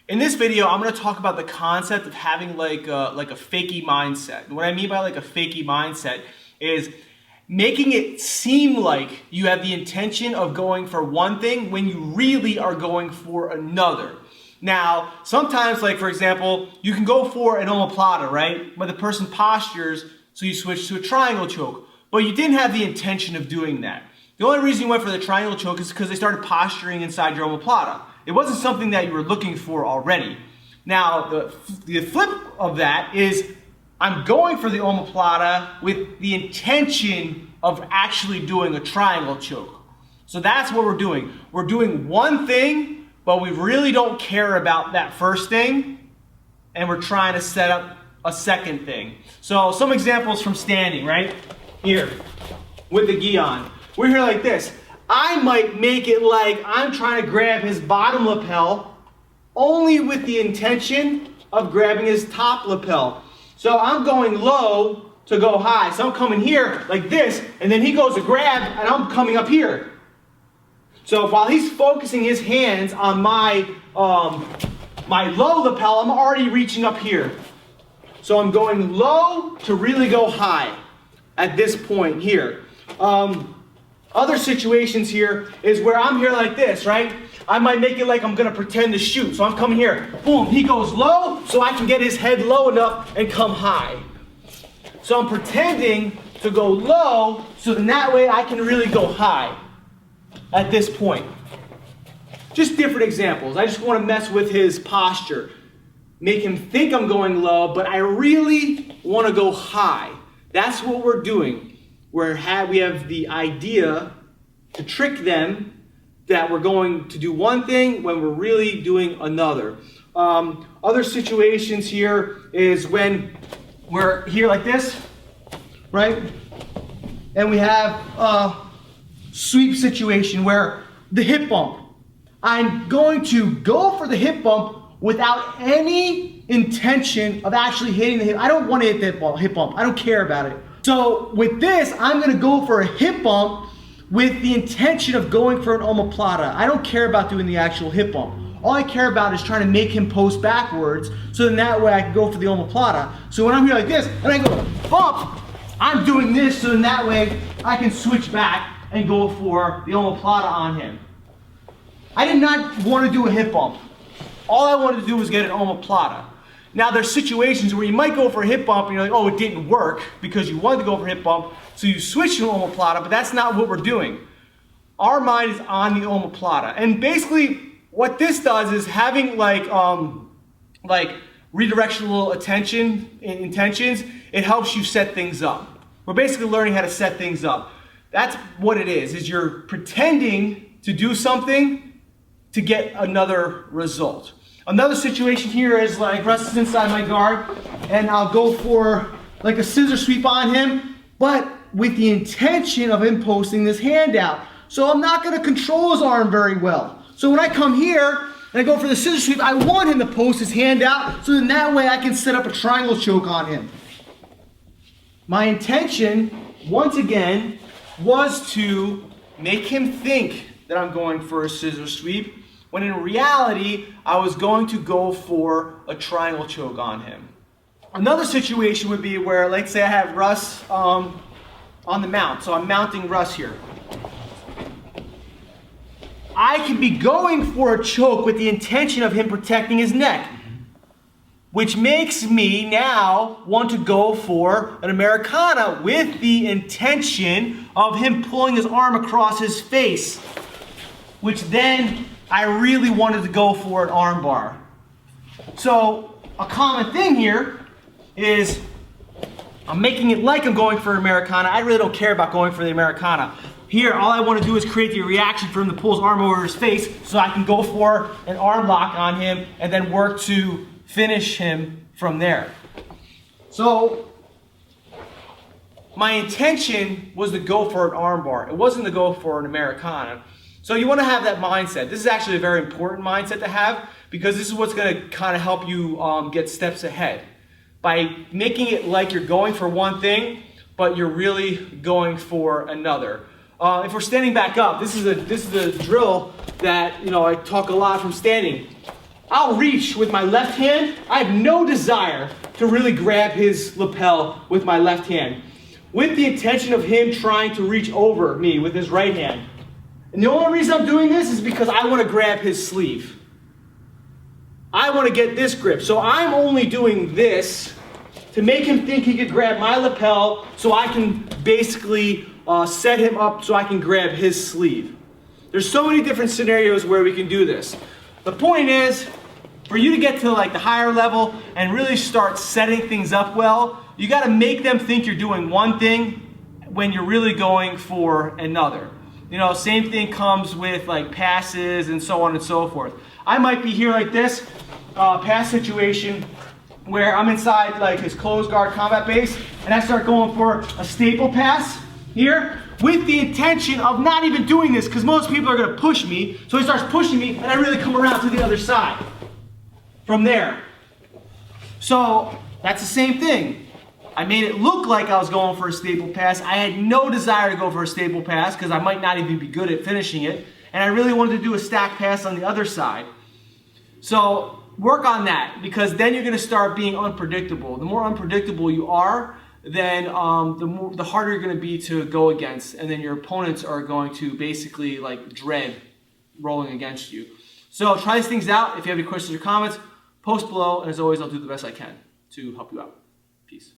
In this video, I'm going to talk about the concept of having like a fakie mindset. And what I mean by like a fakie mindset is making it seem like you have the intention of going for one thing when you really are going for another. Now, sometimes, like for example, you can go for an omoplata, right? Where the person postures, so you switch to a triangle choke. But you didn't have the intention of doing that. The only reason you went for the triangle choke is because they started posturing inside your omoplata. It wasn't something that you were looking for already. Now, the flip of that is I'm going for the omoplata with the intention of actually doing a triangle choke. So that's what we're doing. We're doing one thing, but we really don't care about that first thing, and we're trying to set up a second thing. So some examples from standing, right? Here, with the gi on. We're here like this. I might make it like I'm trying to grab his bottom lapel only with the intention of grabbing his top lapel. So I'm going low to go high. So I'm coming here like this, and then he goes to grab, and I'm coming up here. So while he's focusing his hands on my low lapel, I'm already reaching up here. So I'm going low to really go high at this point here. Other situations here is where I'm here like this, right? I might make it like I'm gonna pretend to shoot. So I'm coming here, boom, he goes low, so I can get his head low enough and come high. So I'm pretending to go low, so then that way I can really go high at this point. Just different examples. I just wanna mess with his posture. Make him think I'm going low, but I really wanna go high. That's what we're doing. We have the idea to trick them that we're going to do one thing when we're really doing another. Other situations here is when we're here like this, right? And we have a sweep situation where the hip bump. I'm going to go for the hip bump without any intention of actually hitting the hip. I don't want to hit the hip bump. I don't care about it. So with this, I'm going to go for a hip bump with the intention of going for an omoplata. I don't care about doing the actual hip bump. All I care about is trying to make him post backwards, so then that way I can go for the omoplata. So when I'm here like this, and I go bump, I'm doing this, so then that way I can switch back and go for the omoplata on him. I did not want to do a hip bump. All I wanted to do was get an omoplata. Now there's situations where you might go for a hip bump and you're like, oh, it didn't work because you wanted to go for a hip bump, so you switch to an omoplata, but that's not what we're doing. Our mind is on the omoplata. And basically what this does is having like redirectional intentions, it helps you set things up. We're basically learning how to set things up. That's what it is you're pretending to do something to get another result. Another situation here is like Russ is inside my guard and I'll go for like a scissor sweep on him, but with the intention of him posting this hand out. So I'm not gonna control his arm very well. So when I come here and I go for the scissor sweep, I want him to post his hand out, so then that way I can set up a triangle choke on him. My intention, once again, was to make him think that I'm going for a scissor sweep, when in reality, I was going to go for a triangle choke on him. Another situation would be where, let's say I have Russ on the mount, so I'm mounting Russ here. I could be going for a choke with the intention of him protecting his neck, which makes me now want to go for an Americana with the intention of him pulling his arm across his face, which then I really wanted to go for an arm bar. So a common thing here is I'm making it like I'm going for an Americana. I really don't care about going for the Americana. Here, all I want to do is create the reaction for him to pull his arm over his face so I can go for an arm lock on him and then work to finish him from there. So my intention was to go for an arm bar. It wasn't to go for an Americana. So you want to have that mindset. This is actually a very important mindset to have because this is what's going to kind of help you get steps ahead. By making it like you're going for one thing, but you're really going for another. If we're standing back up, this is a drill that I talk a lot from standing. I'll reach with my left hand. I have no desire to really grab his lapel with my left hand, with the intention of him trying to reach over me with his right hand. And the only reason I'm doing this is because I want to grab his sleeve. I want to get this grip. So I'm only doing this to make him think he could grab my lapel so I can basically set him up so I can grab his sleeve. There's so many different scenarios where we can do this. The point is, for you to get to like the higher level and really start setting things up well, you got to make them think you're doing one thing when you're really going for another. You know, same thing comes with like passes and so on and so forth. I might be here like this, pass situation where I'm inside like his closed guard combat base, and I start going for a staple pass here with the intention of not even doing this because most people are going to push me. So he starts pushing me and I really come around to the other side from there. So that's the same thing. I made it look like I was going for a staple pass. I had no desire to go for a staple pass because I might not even be good at finishing it. And I really wanted to do a stack pass on the other side. So work on that, because then you're going to start being unpredictable. The more unpredictable you are, then the harder you're going to be to go against. And then your opponents are going to basically like dread rolling against you. So try these things out. If you have any questions or comments, post below. And as always, I'll do the best I can to help you out. Peace.